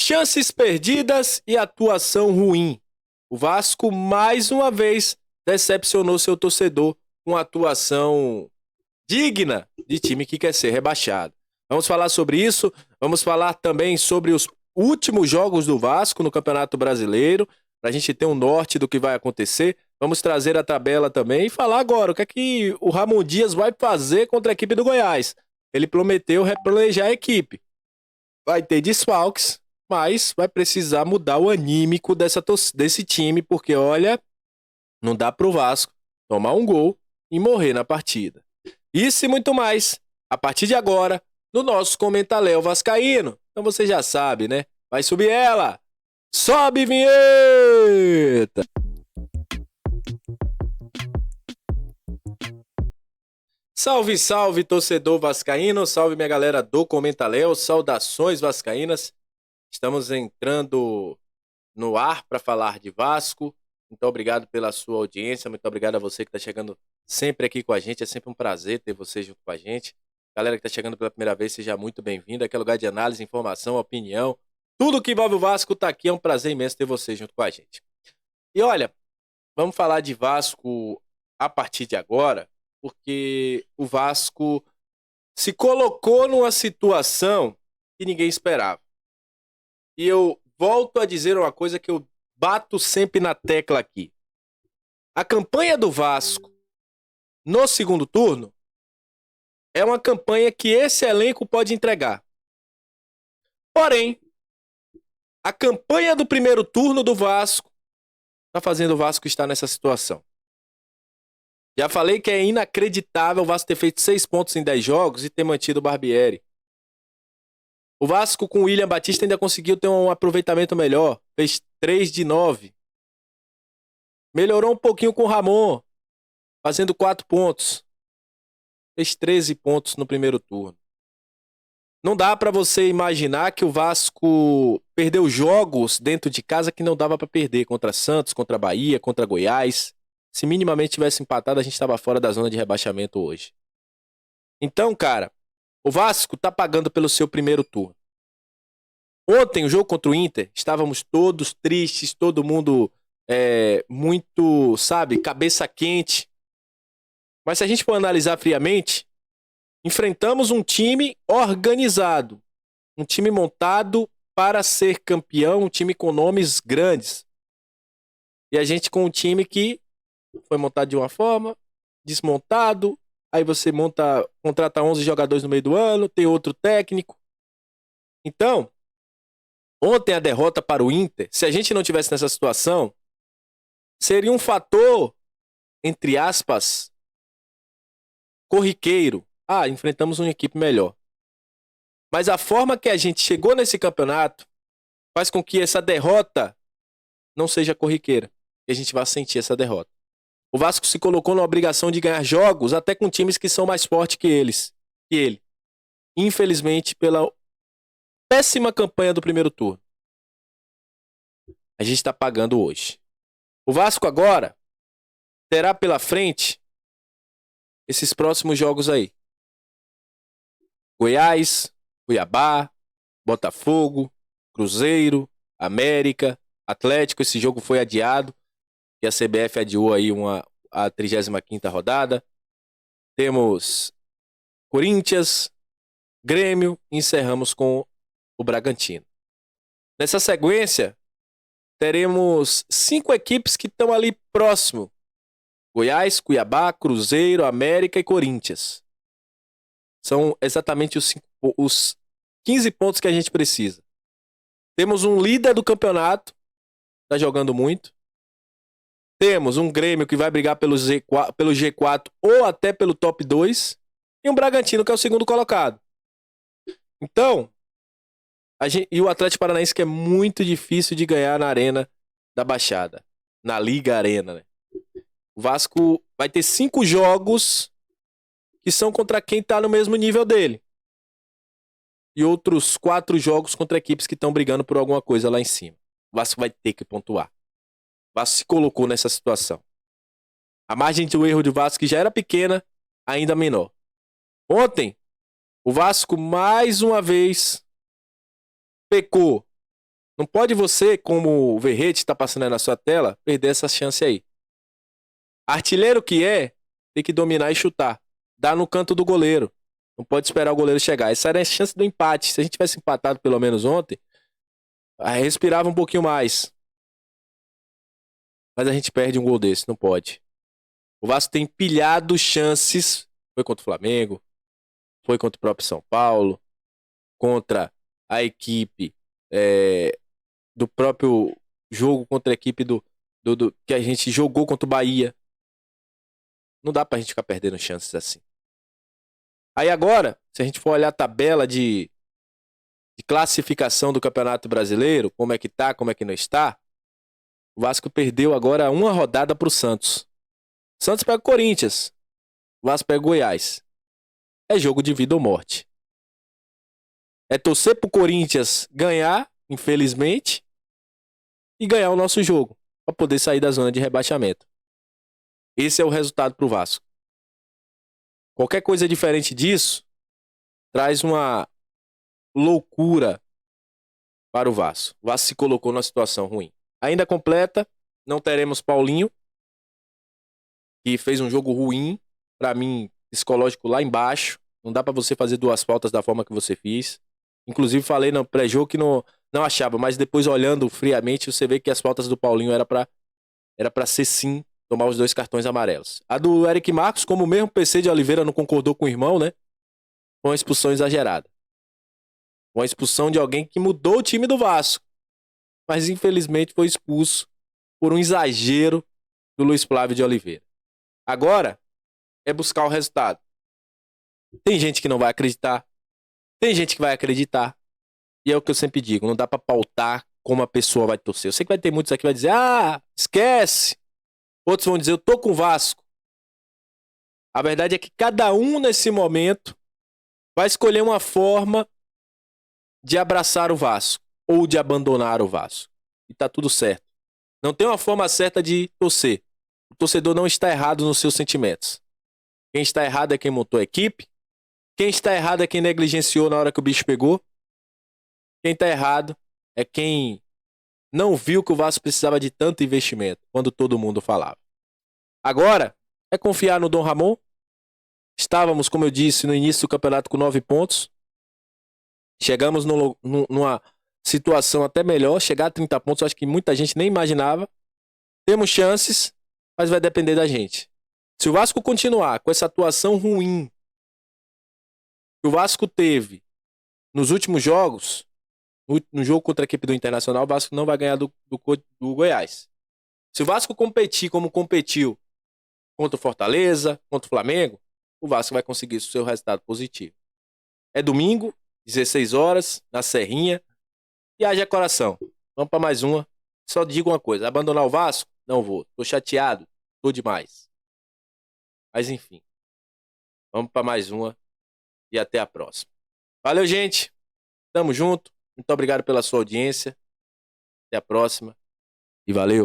Chances perdidas e atuação ruim. O Vasco, mais uma vez, decepcionou seu torcedor com atuação digna de time que quer ser rebaixado. Vamos falar sobre isso, vamos falar também sobre os últimos jogos do Vasco no Campeonato Brasileiro, para a gente ter um norte do que vai acontecer. Vamos trazer a tabela também e falar agora o que é que o Ramon Dias vai fazer contra a equipe do Goiás. Ele prometeu replanejar a equipe. Vai ter desfalques, mas vai precisar mudar o anímico desse time, porque, olha, não dá pro Vasco tomar um gol e morrer na partida. Isso e muito mais, a partir de agora, no nosso Comentaléu Vascaíno. Então você já sabe, né? Vai subir ela! Sobe, vinheta! Salve, salve, torcedor vascaíno, salve minha galera do Comentaléu, saudações vascaínas. Estamos entrando no ar para falar de Vasco. Muito obrigado pela sua audiência, muito obrigado a você que está chegando sempre aqui com a gente. É sempre um prazer ter você junto com a gente. Galera que está chegando pela primeira vez, seja muito bem-vindo. Aqui é lugar de análise, informação, opinião. Tudo que envolve o Vasco está aqui. É um prazer imenso ter você junto com a gente. E olha, vamos falar de Vasco a partir de agora, porque o Vasco se colocou numa situação que ninguém esperava. E eu volto a dizer uma coisa que eu bato sempre na tecla aqui. A campanha do Vasco no segundo turno é uma campanha que esse elenco pode entregar. Porém, a campanha do primeiro turno do Vasco está fazendo o Vasco estar nessa situação. Já falei que é inacreditável o Vasco ter feito 6 pontos em 10 jogos e ter mantido o Barbieri. O Vasco com o William Batista ainda conseguiu ter um aproveitamento melhor. Fez 3 de 9. Melhorou um pouquinho com o Ramon, fazendo 4 pontos. Fez 13 pontos no primeiro turno. Não dá pra você imaginar que o Vasco perdeu jogos dentro de casa que não dava pra perder. Contra Santos, contra Bahia, contra Goiás. Se minimamente tivesse empatado, a gente estava fora da zona de rebaixamento hoje. Então, cara, o Vasco tá pagando pelo seu primeiro turno. Ontem, o jogo contra o Inter, estávamos todos tristes, todo mundo muito, sabe, cabeça quente. Mas se a gente for analisar friamente, enfrentamos um time organizado, um time montado para ser campeão, um time com nomes grandes. E a gente com um time que foi montado de uma forma, desmontado, aí você contrata 11 jogadores no meio do ano, tem outro técnico. Então, ontem a derrota para o Inter, se a gente não tivesse nessa situação, seria um fator, entre aspas, corriqueiro. Ah, enfrentamos uma equipe melhor. Mas a forma que a gente chegou nesse campeonato faz com que essa derrota não seja corriqueira. E a gente vai sentir essa derrota. O Vasco se colocou na obrigação de ganhar jogos até com times que são mais fortes que ele. Infelizmente, pela péssima campanha do primeiro turno. A gente está pagando hoje. O Vasco agora terá pela frente esses próximos jogos aí. Goiás, Cuiabá, Botafogo, Cruzeiro, América, Atlético. Esse jogo foi adiado. E a CBF adiou aí a 35ª rodada. Temos Corinthians, Grêmio e encerramos com o Bragantino. Nessa sequência, teremos 5 equipes que estão ali próximo. Goiás, Cuiabá, Cruzeiro, América e Corinthians. São exatamente os 15 pontos que a gente precisa. Temos um líder do campeonato, está jogando muito. Temos um Grêmio que vai brigar pelo G4 ou até pelo top 2. E um Bragantino que é o segundo colocado. Então, e o Atlético Paranaense que é muito difícil de ganhar na Arena da Baixada. Na Liga Arena, né? O Vasco vai ter 5 jogos que são contra quem está no mesmo nível dele. E outros 4 jogos contra equipes que estão brigando por alguma coisa lá em cima. O Vasco vai ter que pontuar. O Vasco se colocou nessa situação. A margem de erro do Vasco, que já era pequena, ainda menor. Ontem, o Vasco mais uma vez pecou Não pode você, como o Verrete está passando aí na sua tela, perder essa chance aí. Artilheiro que tem que dominar e chutar. Dá no canto do goleiro. Não pode esperar o goleiro chegar. Essa era a chance do empate. Se a gente tivesse empatado pelo menos ontem, aí respirava um pouquinho mais. Mas a gente perde um gol desse, não pode. O Vasco tem pilhado chances. Foi contra o Flamengo, foi contra o próprio São Paulo, contra a equipe do próprio jogo, contra a equipe que a gente jogou contra o Bahia. Não dá pra gente ficar perdendo chances assim. Aí agora, se a gente for olhar a tabela de classificação do Campeonato Brasileiro, como é que tá, como é que não está, o Vasco perdeu agora uma rodada pro Santos. O Santos pega o Corinthians, o Vasco pega o Goiás. É jogo de vida ou morte. É torcer pro Corinthians ganhar, infelizmente, e ganhar o nosso jogo, pra poder sair da zona de rebaixamento. Esse é o resultado pro Vasco. Qualquer coisa diferente disso traz uma loucura para o Vasco. O Vasco se colocou numa situação ruim. Ainda completa, não teremos Paulinho, que fez um jogo ruim, para mim, psicológico lá embaixo. Não dá para você fazer 2 faltas da forma que você fez. Inclusive falei no pré-jogo que não achava, mas depois olhando friamente, você vê que as faltas do Paulinho era para ser sim tomar os 2 cartões amarelos. A do Eric Marcos, como o mesmo PC de Oliveira não concordou com o irmão, né? Foi uma expulsão exagerada. Uma expulsão de alguém que mudou o time do Vasco. Mas infelizmente foi expulso por um exagero do Luiz Flávio de Oliveira. Agora é buscar o resultado. Tem gente que não vai acreditar. Tem gente que vai acreditar. E é o que eu sempre digo, não dá pra pautar como a pessoa vai torcer. Eu sei que vai ter muitos aqui que vai dizer, esquece. Outros vão dizer, eu tô com o Vasco. A verdade é que cada um nesse momento vai escolher uma forma de abraçar o Vasco ou de abandonar o Vasco. E tá tudo certo. Não tem uma forma certa de torcer. O torcedor não está errado nos seus sentimentos. Quem está errado é quem montou a equipe. Quem está errado é quem negligenciou na hora que o bicho pegou. Quem está errado é quem não viu que o Vasco precisava de tanto investimento quando todo mundo falava. Agora é confiar no Dom Ramon. Estávamos, como eu disse, no início do campeonato com 9 pontos. Chegamos numa situação até melhor. Chegar a 30 pontos, acho que muita gente nem imaginava. Temos chances, mas vai depender da gente. Se o Vasco continuar com essa atuação ruim que o Vasco teve nos últimos jogos, no jogo contra a equipe do Internacional, o Vasco não vai ganhar do Goiás. Se o Vasco competir como competiu contra o Fortaleza, contra o Flamengo, o Vasco vai conseguir o seu resultado positivo. É domingo, 16 horas, na Serrinha. E haja coração. Vamos para mais uma. Só digo uma coisa, abandonar o Vasco? Não vou. Tô chateado, tô demais. Mas enfim. Vamos para mais uma e até a próxima. Valeu, gente. Tamo junto. Muito obrigado pela sua audiência. Até a próxima. E valeu.